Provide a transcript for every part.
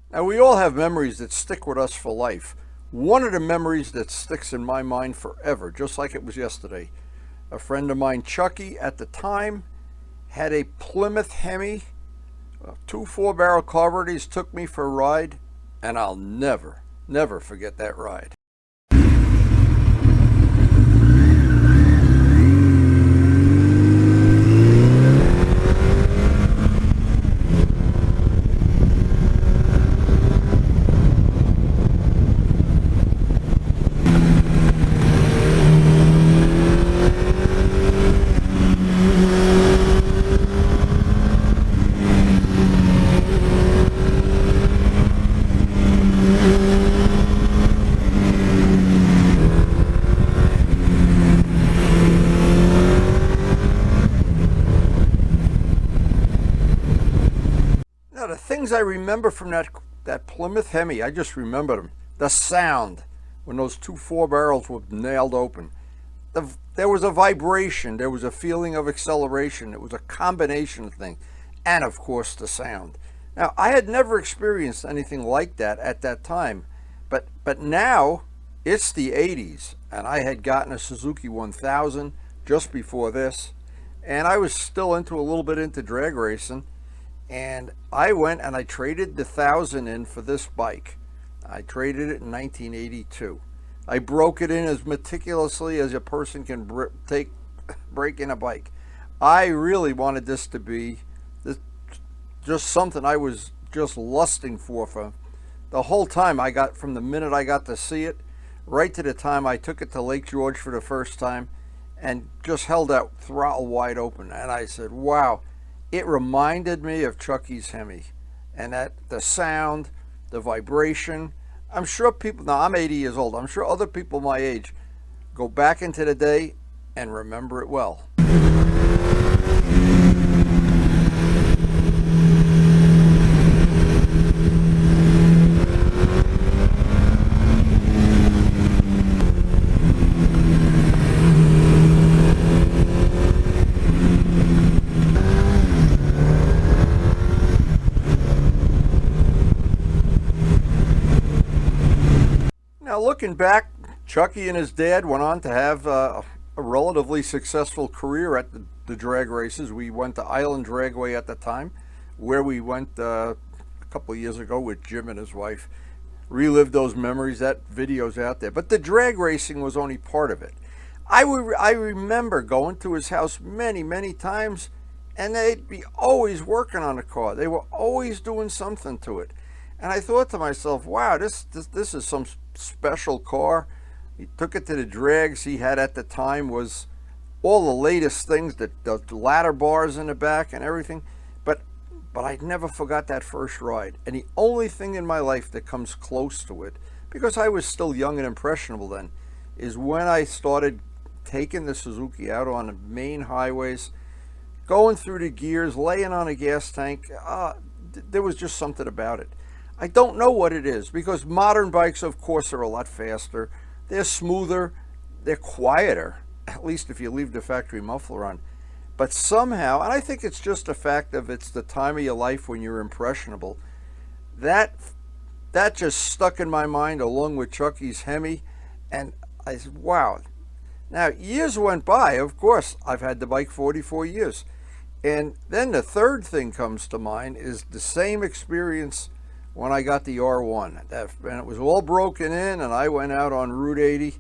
Now, we all have memories that stick with us for life. One of the memories that sticks in my mind forever, just like it was yesterday. A friend of mine, Chucky, at the time, had a Plymouth Hemi, two 4-barrel carburetors, took me for a ride, and I'll never forget that ride. Now, the things I remember from that Plymouth Hemi, I just remember them. The sound when those two 4-barrels were nailed open. There was a vibration, there was a feeling of acceleration, it was a combination of things, and of course the sound. Now, I had never experienced anything like that at that time, but now it's the 80s, and I had gotten a Suzuki 1000 just before this, and I was still a little bit into drag racing, and I went and I traded the 1000 in for this bike. I traded it in 1982. I broke it in as meticulously as a person can break in a bike. I really wanted this to be just something I was just lusting for the whole time. I got from the minute I got to see it right to the time I took it to Lake George for the first time and just held that throttle wide open. And I said, wow, it reminded me of Chuckie's Hemi, and that the sound, the vibration. I'm sure people, now I'm 80 years old, I'm sure other people my age go back into the day and remember it well. Now, looking back, Chucky and his dad went on to have a relatively successful career at the drag races. We went to Island Dragway at the time, where we went a couple of years ago with Jim and his wife. Relived those memories. That video's out there. But the drag racing was only part of it. I remember going to his house many times, and they'd be always working on the car. They were always doing something to it. And I thought to myself, wow, this is some special car. He took it to the drags he had at the time, was all the latest things, the ladder bars in the back and everything. But I never forgot that first ride. And the only thing in my life that comes close to it, because I was still young and impressionable then, is when I started taking the Suzuki out on the main highways, going through the gears, laying on a gas tank. There was just something about it. I don't know what it is, because modern bikes, of course, are a lot faster. They're smoother. They're quieter, at least if you leave the factory muffler on. But somehow, and I think it's just a fact of it's the time of your life when you're impressionable, that just stuck in my mind along with Chuckie's Hemi. And I said, wow. Now, years went by. Of course, I've had the bike 44 years. And then the third thing comes to mind is the same experience when I got the R1, and it was all broken in, and I went out on Route 80,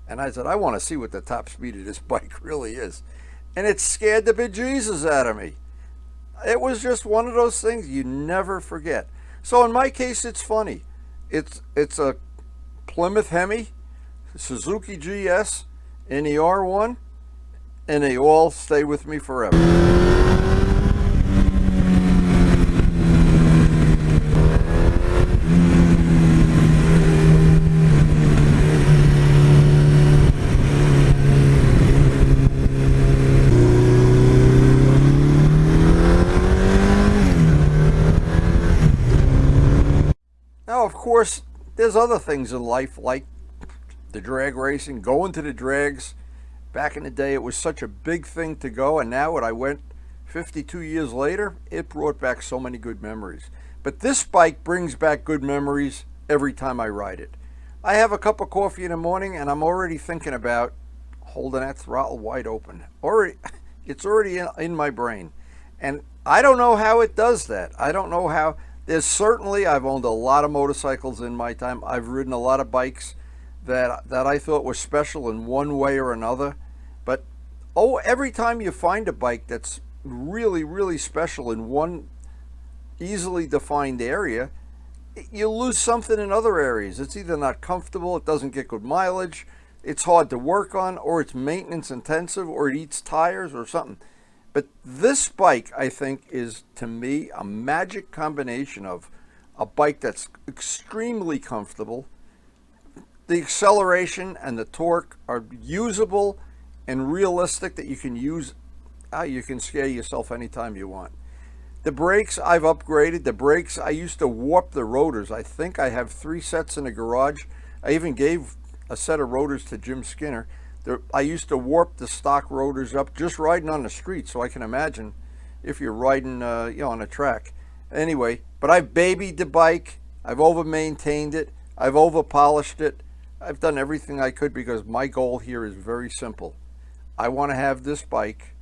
and I said, I want to see what the top speed of this bike really is. And it scared the bejesus out of me. It was just one of those things you never forget. So in my case, it's funny. It's a Plymouth Hemi, Suzuki GS, and the R1, and they all stay with me forever. Now, of course, there's other things in life like the drag racing, going to the drags. Back in the day, it was such a big thing to go, and now when I went 52 years later, it brought back so many good memories. But But this bike brings back good memories every time I ride it. I have a cup of coffee in the morning and I'm already thinking about holding that throttle wide open. It's already in my brain. And I don't know how it does that. I don't know how. I've owned a lot of motorcycles in my time. I've ridden a lot of bikes that I thought were special in one way or another. But every time you find a bike that's really, really special in one easily defined area, you lose something in other areas. It's either not comfortable, it doesn't get good mileage, it's hard to work on, or it's maintenance intensive, or it eats tires or something. But this bike, I think, is, to me, a magic combination of a bike that's extremely comfortable, the acceleration and the torque are usable and realistic, that you can use. You can scare yourself anytime you want. The brakes, I've upgraded. The brakes, I used to warp the rotors. I think I have 3 sets in the garage. I even gave a set of rotors to Jim Skinner. I used to warp the stock rotors up just riding on the street, so I can imagine if you're riding on a track. Anyway, but I've babied the bike. I've over-maintained it. I've over-polished it. I've done everything I could because my goal here is very simple. I want to have this bike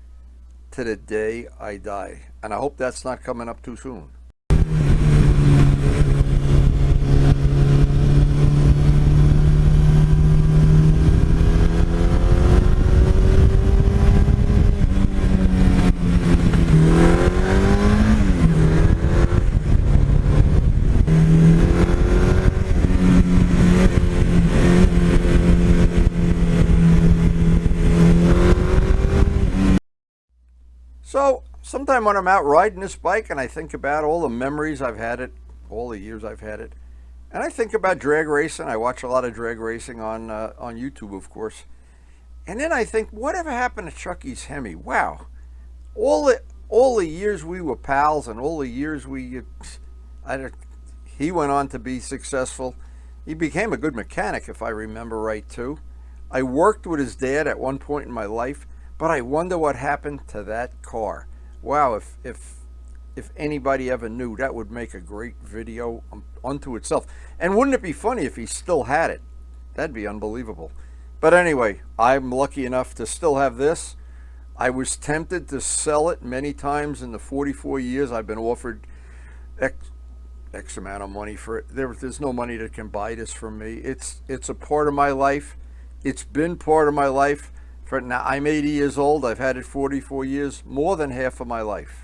to the day I die. And I hope that's not coming up too soon. So sometime when I'm out riding this bike and I think about all the memories I've had it, all the years I've had it, and I think about drag racing. I watch a lot of drag racing on YouTube, of course. And then I think, whatever happened to Chuckie's Hemi? Wow, all the years we were pals, and all the years he went on to be successful. He became a good mechanic, if I remember right, too. I worked with his dad at one point in my life. But I wonder what happened to that car. Wow, if anybody ever knew, that would make a great video unto itself. And wouldn't it be funny if he still had it? That'd be unbelievable. But anyway, I'm lucky enough to still have this. I was tempted to sell it many times in the 44 years I've been offered X amount of money for it. There's no money that can buy this from me. It's a part of my life. It's been part of my life. For now, I'm 80 years old. I've had it 44 years, more than half of my life.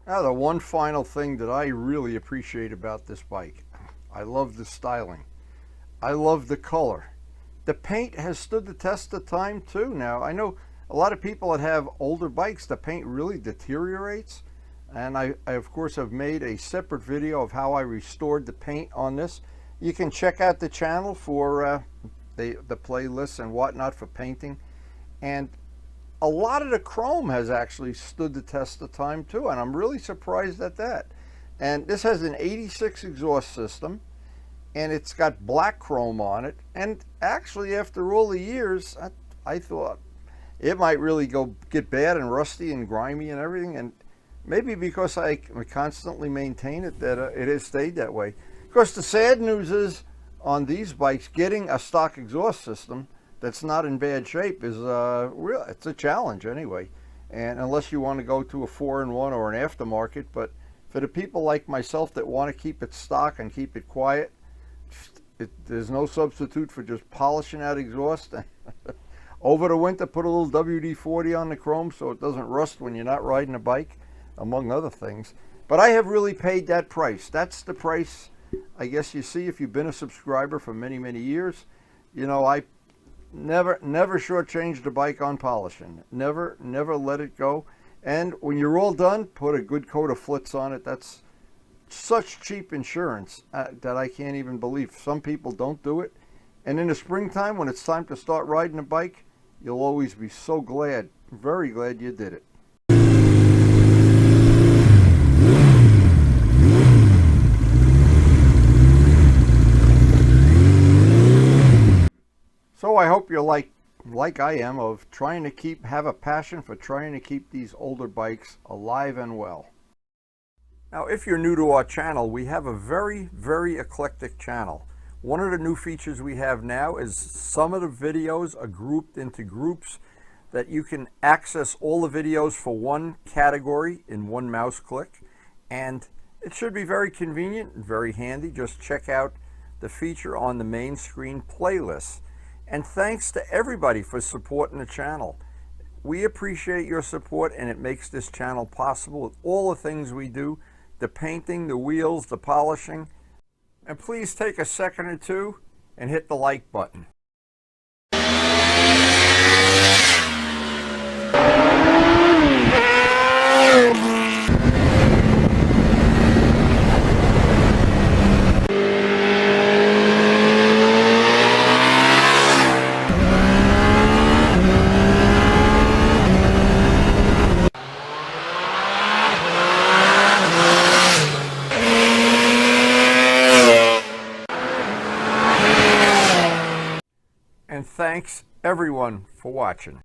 Now, the one final thing that I really appreciate about this bike, I love the styling. I love the color. The paint has stood the test of time too. Now, I know a lot of people that have older bikes, the paint really deteriorates. And I of course have made a separate video of how I restored the paint on this. You can check out the channel for the playlists and whatnot for painting. And a lot of the chrome has actually stood the test of time too, and I'm really surprised at that. And this has an 86 exhaust system, and it's got black chrome on it. And actually, after all the years, I thought it might really get bad and rusty and grimy and everything. And maybe because I constantly maintain it, that it has stayed that way. Of course, the sad news is on these bikes, getting a stock exhaust system that's not in bad shape is it's a challenge anyway. And unless you want to go to a 4-in-1 or an aftermarket, but for the people like myself that want to keep it stock and keep it quiet, there's no substitute for just polishing that exhaust. Over the winter, put a little WD-40 on the chrome so it doesn't rust when you're not riding a bike, among other things. But I have really paid that price. That's the price, I guess, you see if you've been a subscriber for many, many years. You know, I never shortchanged the bike on polishing. Never let it go. And when you're all done, put a good coat of Flitz on it. That's such cheap insurance that I can't even believe. Some people don't do it, And in the springtime, when it's time to start riding a bike, you'll always be so glad, very glad you did it. So I hope you're like I am, of trying to have a passion for trying to keep these older bikes alive and well. Now, if you're new to our channel, we have a very, very eclectic channel. One of the new features we have now is some of the videos are grouped into groups that you can access all the videos for one category in one mouse click. And it should be very convenient and very handy. Just check out the feature on the main screen playlist. And thanks to everybody for supporting the channel. We appreciate your support, and it makes this channel possible with all the things we do, the painting, the wheels, the polishing. And please take a second or two and hit the like button. And thanks everyone for watching.